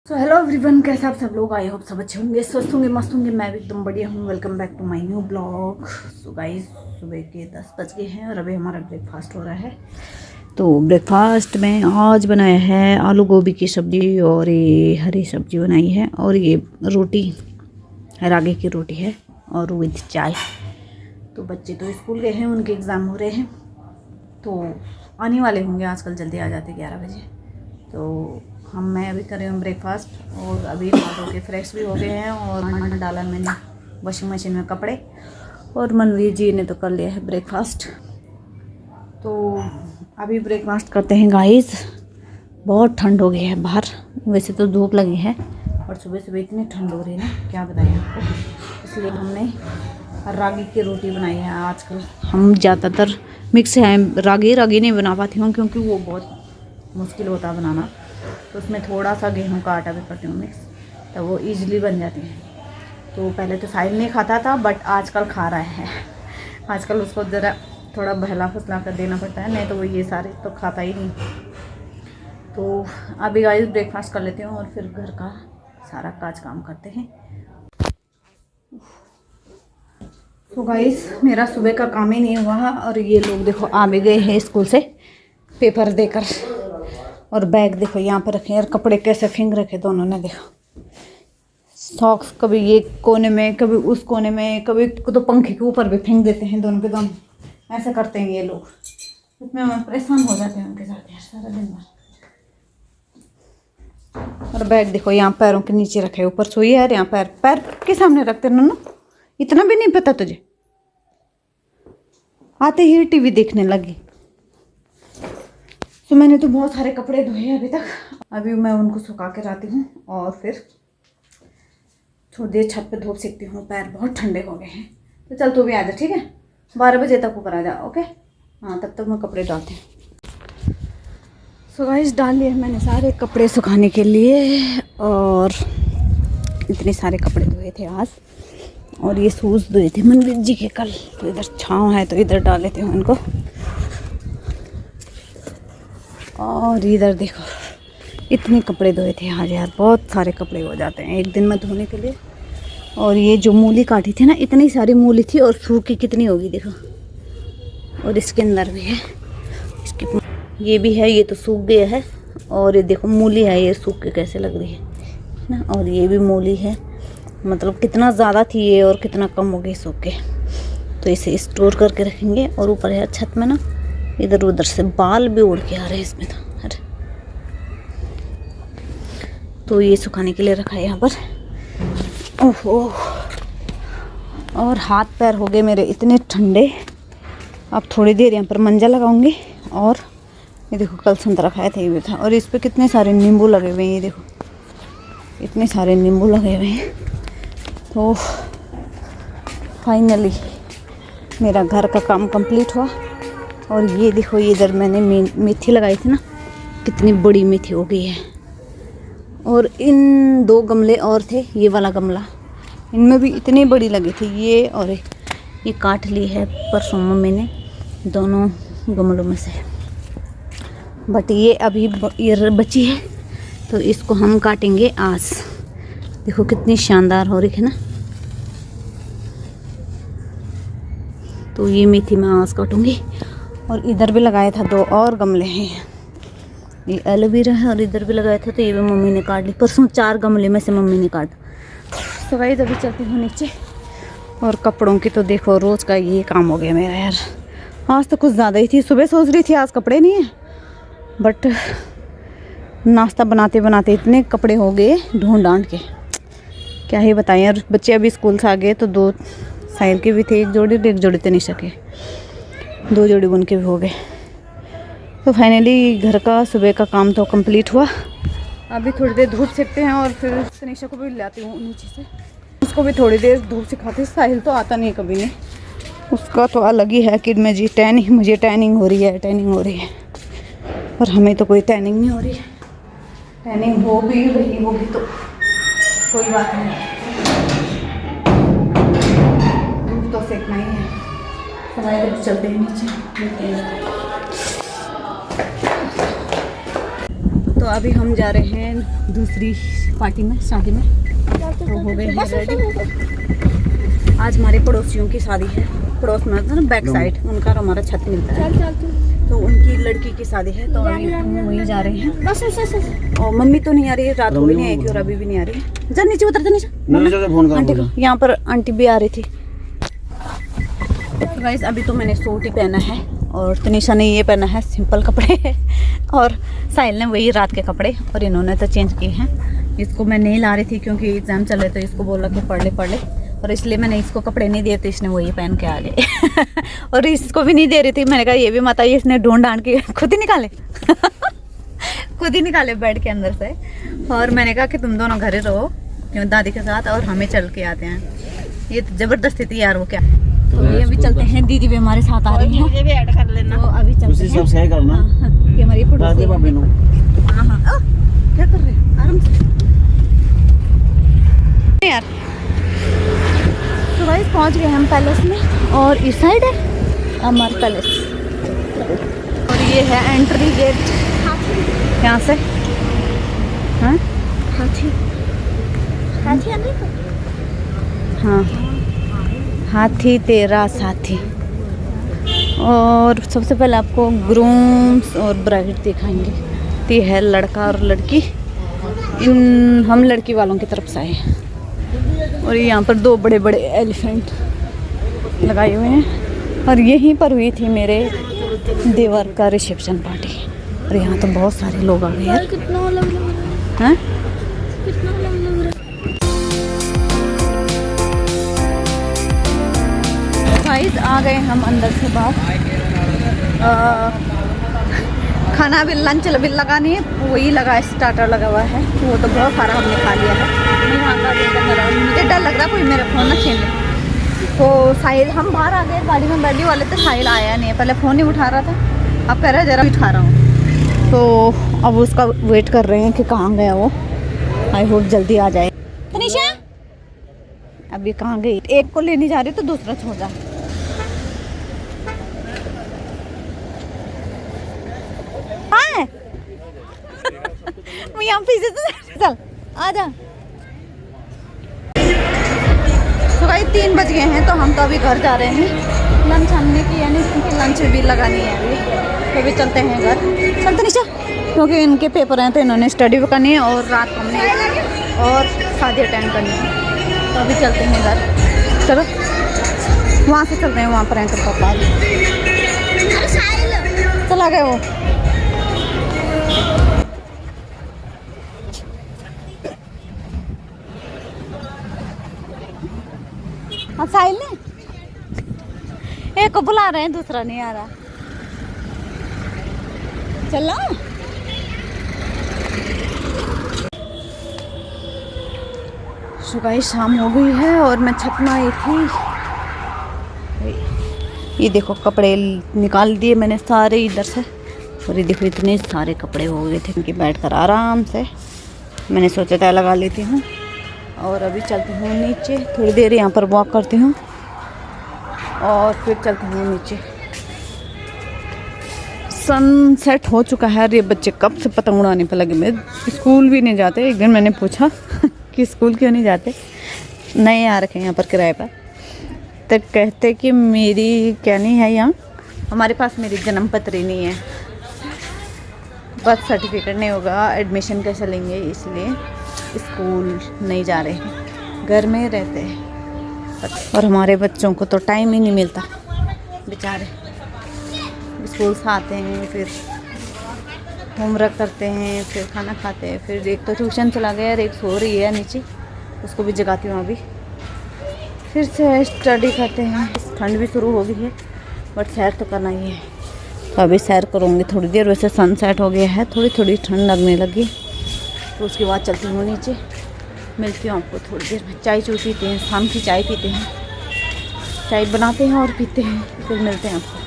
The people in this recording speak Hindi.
सो हेलो एवरीवन, कैसे आप सब लोग? आई होप सब अच्छे होंगे, स्वस्थ होंगे, मस्त होंगे। मैं भी एकदम बढ़िया हूँ। Welcome back to my new blog. So guys, सुबह के 10 बज गए हैं और अभी हमारा ब्रेकफास्ट हो रहा है। तो ब्रेकफास्ट में आज बनाया है आलू गोभी की सब्ज़ी और ये हरी सब्ज़ी बनाई है और ये रोटी, रागी की रोटी है और विद चाय। तो बच्चे तो स्कूल गए हैं, उनके एग्ज़ाम हो रहे हैं तो आने वाले होंगे। आजकल जल्दी आ जाते 11 बजे। तो मैं अभी कर रही हूँ ब्रेकफास्ट और अभी नहा धो के फ्रेश भी हो गए हैं और डाला मैंने वॉशिंग मशीन में कपड़े। और मनवीर जी ने तो कर लिया है ब्रेकफास्ट। तो अभी ब्रेकफास्ट करते हैं गाइस। बहुत ठंड हो गई है बाहर, वैसे तो धूप लगी है और सुबह सुबह इतनी ठंड हो रही है ना, क्या बताएं आपको। इसलिए हमने रागी की रोटी बनाई है। आजकल हम ज़्यादातर मिक्स है, रागी नहीं बना पाती हूँ क्योंकि वो बहुत मुश्किल होता है बनाना। तो उसमें थोड़ा सा गेहूं का आटा भी करती हूँ मिक्स, तो वो ईजिली बन जाती है। तो पहले तो साहिल नहीं खाता था, बट आजकल खा रहा है। आजकल उसको ज़रा थोड़ा बहला फुसला कर देना पड़ता है, नहीं तो वो ये सारे तो खाता ही नहीं। तो अभी गाइस ब्रेकफास्ट कर लेते हैं और फिर घर का सारा काज काम करते हैं। तो गाइस मेरा सुबह का काम ही नहीं हुआ और ये लोग देखो आ भी गए हैं स्कूल से पेपर देकर। और बैग देखो यहाँ पर रखे और कपड़े कैसे फेंक रखे दोनों ने, देखो सॉक्स कभी ये कोने में कभी उस कोने में, कभी तो पंखे के ऊपर भी फेंक देते हैं दोनों के दोनों। ऐसे करते हैं ये लोग, इतने परेशान हो जाते हैं उनके साथ यार सारा दिन भर। और बैग देखो यहाँ पैरों के नीचे रखे, ऊपर सोई है यहाँ पैर के सामने रखते नन्नू। इतना भी नहीं पता तुझे? आते ही टीवी देखने लगी। तो मैंने तो बहुत सारे कपड़े धोए अभी तक। अभी मैं उनको सुखा के लाती हूँ और फिर थोड़ी देर छत पे धूप सेकती हूँ। पैर बहुत ठंडे हो गए हैं। तो चल तू भी आ जा, ठीक है? 12 बजे तक ऊपर आ जा, ओके? हाँ, तब तक मैं कपड़े डालती हूँ। सो गाइस डाल लिए मैंने सारे कपड़े सुखाने के लिए और इतने सारे कपड़े धोए थे आज। और ये शूज़ धोए थे मनवीर जी के कल, तो इधर छाँव है तो इधर डाल लेते हैं उनको। और इधर देखो इतने कपड़े धोए थे आज यार, बहुत सारे कपड़े हो जाते हैं एक दिन में धोने के लिए। और ये जो मूली काटी थी ना, इतनी सारी मूली थी और सूखी कितनी होगी देखो। और इसके अंदर भी है, इसके ये भी है, ये तो सूख गया है। और ये देखो मूली है, ये सूख के कैसे लग रही है ना। और ये भी मूली है, मतलब कितना ज़्यादा थी ये और कितना कम हो गई सूख के। तो इसे स्टोर करके रखेंगे। और ऊपर है छत में ना, इधर उधर से बाल भी उड़ के आ रहे हैं इसमें तो। अरे तो ये सुखाने के लिए रखा है यहाँ पर। ओहो, और हाथ पैर हो गए मेरे इतने ठंडे। अब थोड़ी देर यहाँ पर मंजा लगाऊंगी। और ये देखो कल संतरा खाया था, ये भी था। और इस पर कितने सारे नींबू लगे हुए हैं, ये देखो इतने सारे नींबू लगे हुए हैं। तो फाइनली मेरा घर का काम कंप्लीट हुआ। और ये देखो इधर मैंने मेथी लगाई थी ना, कितनी बड़ी मेथी हो गई है। और इन 2 गमले और थे, ये वाला गमला, इनमें भी इतनी बड़ी लगी थी ये। और ये काट ली है परसों मम्मी ने दोनों गमलों में से, बट ये अभी ये बची है तो इसको हम काटेंगे आज। देखो कितनी शानदार हो रही है ना। तो ये मेथी मैं आज काटूंगी। और इधर भी लगाया था 2 और गमले हैं, ये एलोवेरा है। और इधर भी लगाया था तो ये भी मम्मी ने काट ली परसों। 4 गमले में से मम्मी ने काट। तो गाइस अभी चलती हूँ नीचे। और कपड़ों की तो देखो रोज़ का ये काम हो गया मेरा यार। आज तो कुछ ज़्यादा ही थी, सुबह सोच रही थी आज कपड़े नहीं है, बट नाश्ता बनाते बनाते इतने कपड़े हो गए ढूंढ डांट के, क्या ही बताएं यार। बच्चे अभी स्कूल से आ गए तो 2 साइल के भी थे, एक जोड़ी तो नहीं सके, 2 जोड़ी बुन के भी हो गए। तो फाइनली घर का सुबह का काम तो कंप्लीट हुआ। अभी थोड़ी देर धूप सेकते हैं और फिर तनीषा को भी लाती हूँ नीचे से, उसको भी थोड़ी देर धूप सिखाती। साहिल तो आता नहीं कभी नहीं, उसका तो अलग ही है कि मुझे टैनिंग हो रही है। और हमें तो कोई टैनिंग नहीं हो रही है। टैनिंग हो भी रही होगी तो कोई बात नहीं, धूप तो सेकना ही है। तो चलते हैं नीचे। तो अभी हम जा रहे हैं दूसरी पार्टी में, शादी में। तो हो गए हैं रेडी। आज हमारे पड़ोसियों की शादी है, पड़ोस में ना बैक साइड, उनका और हमारा छत मिलता है। तो उनकी लड़की की शादी है, तो अभी हम वहीं जा रहे हैं। और मम्मी तो नहीं आ रही है, रात को भी नहीं आई थी और अभी भी नहीं आ रही है। जा नीचे उतर, नीचे आंटी को, यहाँ पर आंटी भी आ रही थी। गाइस अभी तो मैंने सूट ही पहना है और तनिषा ने ये पहना है सिंपल कपड़े और साहिल ने वही रात के कपड़े, और इन्होंने तो चेंज किए हैं। इसको मैं नहीं ला रही थी क्योंकि एग्ज़ाम चल रहे, तो इसको बोला कि पढ़ ले, और इसलिए मैंने इसको कपड़े नहीं दिए, तो इसने वही पहन के आ गए और इसको भी नहीं दे रही थी, मैंने कहा ये भी मत आइए, इसने ढूंढ ढांड के खुद ही निकाले खुद ही निकाले बेड के अंदर से। और मैंने कहा कि तुम दोनों घरे रहो क्यों दादी के साथ, और हमें चल के आते हैं। ये तो ज़बरदस्ती थी यार, वो क्या। तो ये अभी चलते हैं, दीदी भी हमारे साथ आ रही है, मुझे भी ऐड कर लेना। तो अभी चलते हैं, सब सही करना। ये हमारी पड़ोसी है। हां क्या कर रहे हैं, आराम से यार। तो गाइस पहुंच गए हम पैलेस में, और इस साइड है अमर पैलेस, और ये है एंट्री गेट यहाँ से। हाँ हाँ, हाथी तेरा साथी। और सबसे पहले आपको ग्रूम्स और ब्राइड दिखाएंगे। ये है लड़का और लड़की, हम लड़की वालों की तरफ से आए हैं। और यहाँ पर 2 बड़े बड़े एलिफेंट लगाए हुए हैं, और यहीं पर हुई थी मेरे देवर का रिसेप्शन पार्टी। और यहाँ तो बहुत सारे लोग आ गए हैं। हाँ गाइस आ गए हम अंदर से बाहर। खाना भी लंच भी लगा नहीं है, वही लगा है, स्टार्टर लगा हुआ है, वो तो बहुत सारा हमने खा लिया है। मुझे डर लग रहा कोई मेरा फ़ोन ना छीन ले। तो साहिल, हम बाहर आ गए, गाड़ी में बैठने वाले थे, साहिल आया नहीं है, पहले फ़ोन ही उठा रहा था, अब कह रहा है ज़रा उठा रहा हूँ। तो अब उसका वेट कर रहे हैं कि कहाँ गया वो। आई होप जल्दी आ जाए। तनिषा अभी कहाँ गई, एक को लेने जा रही तो दूसरा छोड़ जा। यहाँ पीछे से चल आ जा। तो भाई 3 बज गए हैं, तो हम तो अभी घर जा रहे हैं। लंच हमने किया नहीं क्योंकि लंच भी लगानी है अभी, तो अभी चलते हैं घर। चलते निशा, क्योंकि इनके पेपर हैं तो इन्होंने स्टडी भी करनी है, और रात को हमने और शादी अटेंड करनी है। तो अभी चलते हैं घर। चलो वहाँ से चलते हैं, वहाँ पर एंकर पापा चला गए वो। साहिल ने एक को बुला रहे हैं, दूसरा नहीं आ रहा। चलो सुबह शाम हो गई है और मैं छत में आई थी। ये देखो कपड़े निकाल दिए मैंने सारे इधर से, और ये देखो इतने सारे कपड़े हो गए थे कि बैठकर आराम से मैंने सोचा था लगा लेती हूँ। और अभी चलती हूँ नीचे, थोड़ी देर यहाँ पर वॉक करती हूँ और फिर चलती हूँ नीचे। सनसेट हो चुका है और ये बच्चे कब से पतंग उड़ाने पर लगे। मैं स्कूल भी नहीं जाते। एक दिन मैंने पूछा कि स्कूल क्यों नहीं जाते, नए आ रखे हैं यहाँ पर किराए पर, तो कहते कि मेरी क्या नहीं है यहाँ, हमारे पास मेरी जन्म पत्री नहीं है, बर्थ सर्टिफिकेट नहीं होगा, एडमिशन कैसे लेंगे, इसलिए स्कूल नहीं जा रहे हैं, घर में रहते हैं। और हमारे बच्चों को तो टाइम ही नहीं मिलता, बेचारे स्कूल से आते हैं, फिर होमवर्क करते हैं, फिर खाना खाते हैं, फिर एक तो ट्यूशन चला गया और एक सो रही है नीचे, उसको भी जगाती हूँ अभी, फिर से स्टडी करते हैं। ठंड भी शुरू हो गई है बट सैर तो करना ही है, तो अभी सैर करूँगी थोड़ी देर। वैसे सनसेट हो गया है, थोड़ी थोड़ी ठंड लगने लगी, तो उसके बाद चलती हूँ नीचे। मिलती हूँ आपको थोड़ी देर में। चाय चू पीते हैं, शाम की चाय पीते हैं, चाय बनाते हैं और पीते हैं, फिर मिलते हैं आपको।